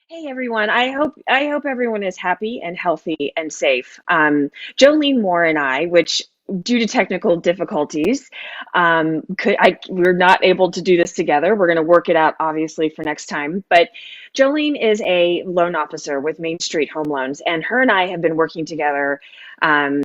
Hey everyone. I hope everyone is happy and healthy and safe. Jolene Moore and I, which due to technical difficulties, we're not able to do this together. We're going to work it out obviously for next time. But Jolene is a loan officer with Main Street Home Loans, and her and I have been working together. Um,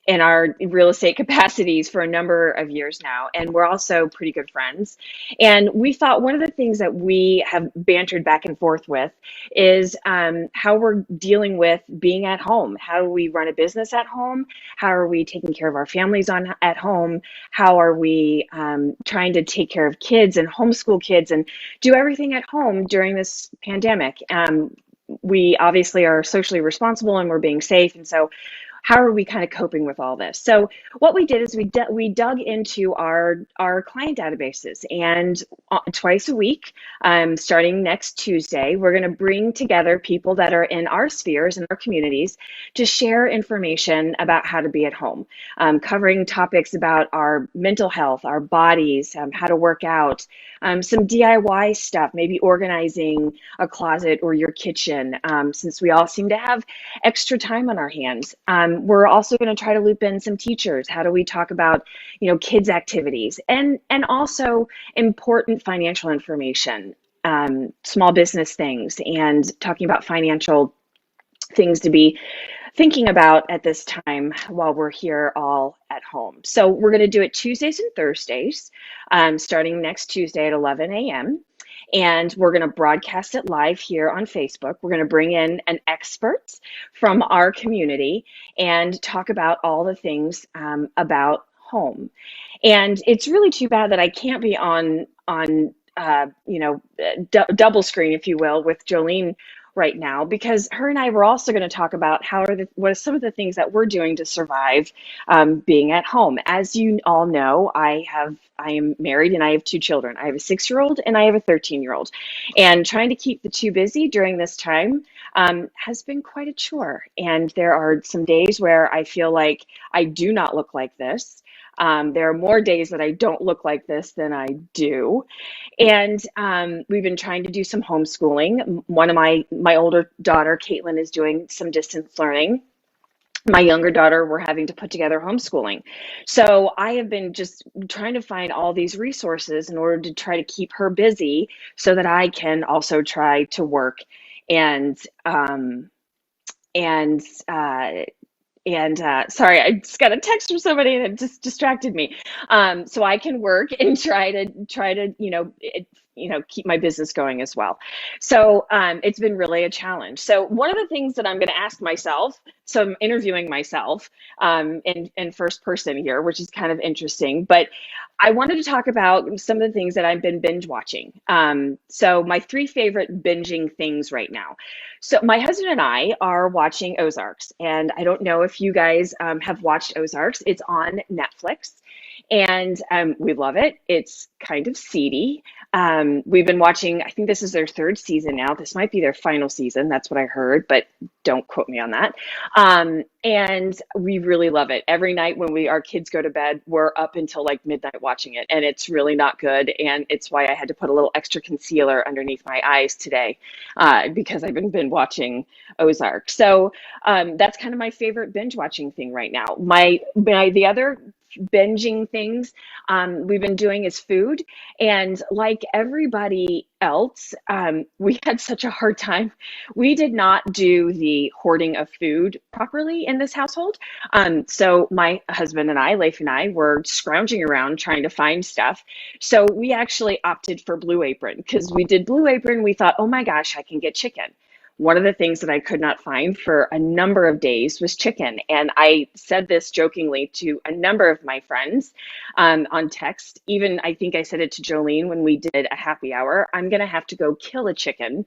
in our real estate capacities for a number of years now, and we're also pretty good friends. And we thought one of the things that we have bantered back and forth with is how we're dealing with being at home. How do we run a business at home? How are we taking care of our families on at home? How are we trying to take care of kids and homeschool kids and do everything at home during this pandemic? We obviously are socially responsible and we're being safe, and so how are we kind of coping with all this? So what we did is we dug into our client databases, and twice a week, starting next Tuesday, we're going to bring together people that are in our spheres and our communities to share information about how to be at home, covering topics about our mental health, our bodies, how to work out, some DIY stuff, maybe organizing a closet or your kitchen, since we all seem to have extra time on our hands. We're also going to try to loop in some teachers. How do we talk about, kids' activities and also important financial information, small business things, and talking about financial things to be thinking about at this time while we're here all at home. So we're going to do it Tuesdays and Thursdays, starting next Tuesday at 11 a.m. And we're going to broadcast it live here on Facebook. We're going to bring in an expert from our community and talk about all the things about home. And it's really too bad that I can't be on double screen, if you will, with Jolene right now, because her and I were also going to talk about what are some of the things that we're doing to survive being at home. As you all know, I am married and I have two children. I have a 6-year-old and I have a 13-year-old, and trying to keep the two busy during this time has been quite a chore. And there are some days where I feel like I do not look like this. There are more days that I don't look like this than I do. And we've been trying to do some homeschooling. One of my older daughter, Caitlin, is doing some distance learning. My younger daughter, we're having to put together homeschooling. So I have been just trying to find all these resources in order to try to keep her busy so that I can also try to work and and uh, sorry, I just got a text from somebody and it just distracted me. So I can work and try to keep my business going as well. So it's been really a challenge. So one of the things that I'm going to ask myself, so I'm interviewing myself in first person here, which is kind of interesting, but I wanted to talk about some of the things that I've been binge watching. So my three favorite binging things right now. So my husband and I are watching Ozarks, and I don't know if you guys have watched Ozarks. It's on Netflix, and we love it. It's kind of seedy. We've been watching, I think this is their third season now. This might be their final season. That's what I heard, but don't quote me on that. And we really love it. Every night when our kids go to bed, we're up until like midnight watching it, and it's really not good. And it's why I had to put a little extra concealer underneath my eyes today, because I've been watching Ozark. So that's kind of my favorite binge watching thing right now. The other binging things we've been doing is food. And like everybody else, we had such a hard time. We did not do the hoarding of food properly in this household. So my husband and I, Leif and I, were scrounging around trying to find stuff. So we actually opted for Blue Apron because we did Blue Apron. We thought, oh my gosh, I can get chicken. One of the things that I could not find for a number of days was chicken. And I said this jokingly to a number of my friends on text. Even I think I said it to Jolene when we did a happy hour. I'm going to have to go kill a chicken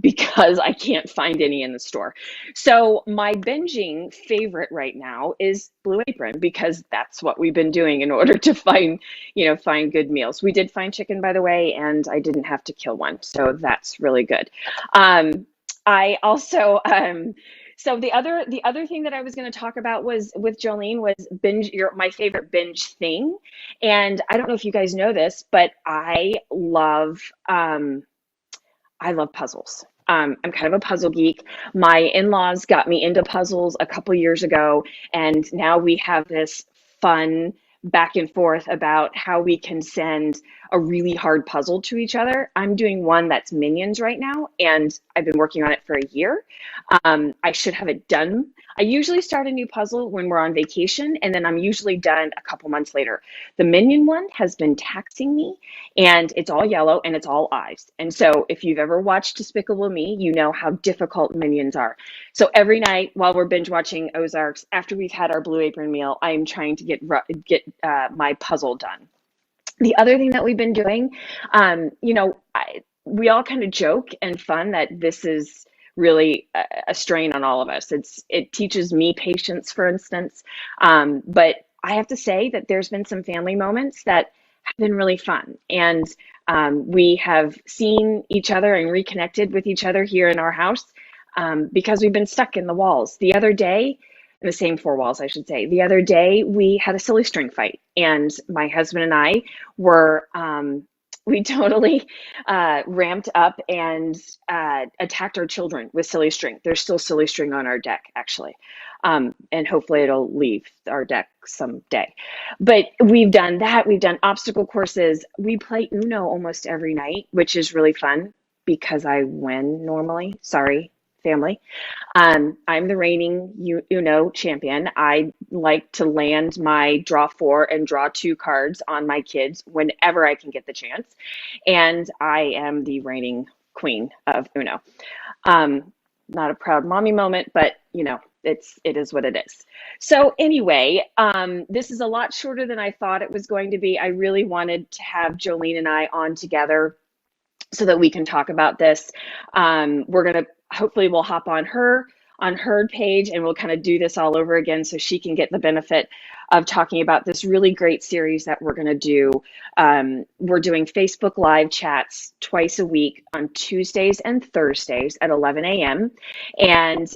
because I can't find any in the store. So my binging favorite right now is Blue Apron because that's what we've been doing in order to find good meals. We did find chicken, by the way, and I didn't have to kill one. So that's really good. I also so the other thing that I was going to talk about was with Jolene was my favorite binge thing. And I don't know if you guys know this, but I love puzzles. I'm kind of a puzzle geek. My in-laws got me into puzzles a couple years ago, and now we have this fun back and forth about how we can send a really hard puzzle to each other. I'm doing one that's Minions right now, and I've been working on it for a year. I should have it done. I usually start a new puzzle when we're on vacation, and then I'm usually done a couple months later. The Minion one has been taxing me, and it's all yellow and it's all eyes. And so if you've ever watched Despicable Me, you know how difficult Minions are. So every night while we're binge watching Ozarks, after we've had our Blue Apron meal, I'm trying to get my puzzle done. The other thing that we've been doing, we all kind of joke and fun that this is really a strain on all of us. It teaches me patience, for instance, but I have to say that there's been some family moments that have been really fun, and we have seen each other and reconnected with each other here in our house because we've been stuck in the walls. The other day, in the same four walls, I should say. The other day, we had a silly string fight, and my husband and I were we totally ramped up and attacked our children with silly string. There's still silly string on our deck, actually, and hopefully it'll leave our deck someday. But we've done that. We've done obstacle courses. We play Uno almost every night, which is really fun because I win normally. Sorry, family. I'm the reigning Uno champion. I like to land my draw four and draw two cards on my kids whenever I can get the chance. And I am the reigning queen of Uno. Not a proud mommy moment, but it is what it is. So anyway, this is a lot shorter than I thought it was going to be. I really wanted to have Jolene and I on together so that we can talk about this. We're going to hopefully we'll hop on her page, and we'll kind of do this all over again so she can get the benefit of talking about this really great series that we're going to do. We're doing Facebook Live chats twice a week on Tuesdays and Thursdays at 11 a.m. And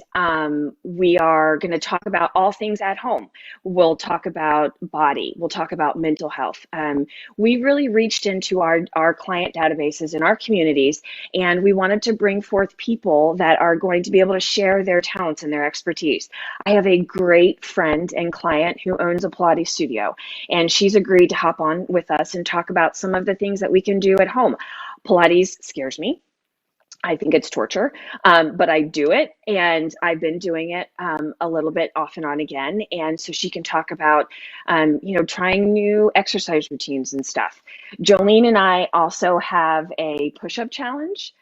we are going to talk about all things at home. We'll talk about body. We'll talk about mental health. We really reached into our client databases in our communities, and we wanted to bring forth people that are going to be able to share their talents and their expertise. I have a great friend and client who owns a Pilates studio, and she's agreed to hop on with us and talk about some of the things that we can do at home. Pilates scares me. I think it's torture, but I do it, and I've been doing it a little bit off and on again. And so she can talk about, trying new exercise routines and stuff. Jolene and I also have a push-up challenge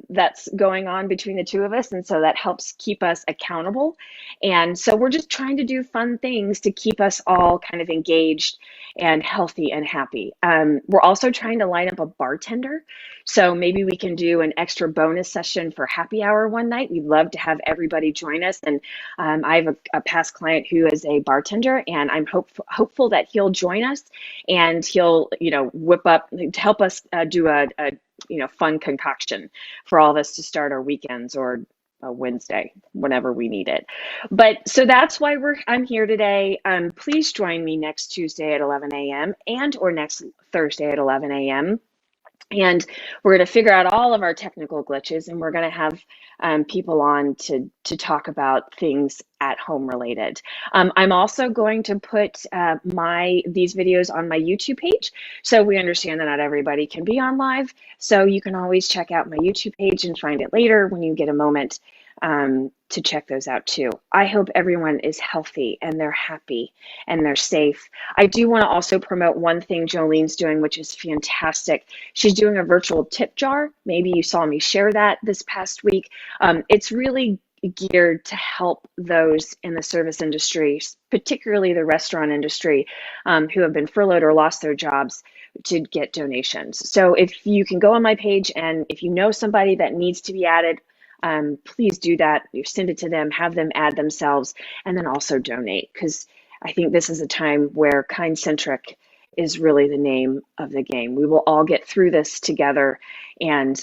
that's going on between the two of us, and so that helps keep us accountable. And so we're just trying to do fun things to keep us all kind of engaged and healthy and happy. We're also trying to line up a bartender. So maybe we can do an extra bonus session for happy hour one night. We'd love to have everybody join us. And I have a past client who is a bartender, and I'm hopeful that he'll join us, and he'll, whip up to help us do a fun concoction for all of us to start our weekends or a Wednesday, whenever we need it. But so that's why I'm here today. Please join me next Tuesday at 11 a.m. and or next Thursday at 11 a.m. And we're going to figure out all of our technical glitches, and we're going to have people on to talk about things at home related. I'm also going to put these videos on my YouTube page, so we understand that not everybody can be on live. So you can always check out my YouTube page and find it later when you get a moment to check those out too. I hope everyone is healthy and they're happy and they're safe. I do want to also promote one thing Jolene's doing, which is fantastic. She's doing a virtual tip jar. Maybe you saw me share that this past week. It's really geared to help those in the service industry, particularly the restaurant industry, who have been furloughed or lost their jobs, to get donations. So if you can go on my page, and if you know somebody that needs to be added, please do that. You send it to them, have them add themselves, and then also donate, because I think this is a time where kind-centric is really the name of the game. We will all get through this together, and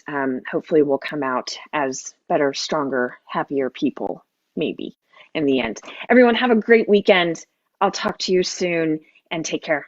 hopefully we'll come out as better, stronger, happier people, maybe, in the end. Everyone, have a great weekend. I'll talk to you soon, and take care.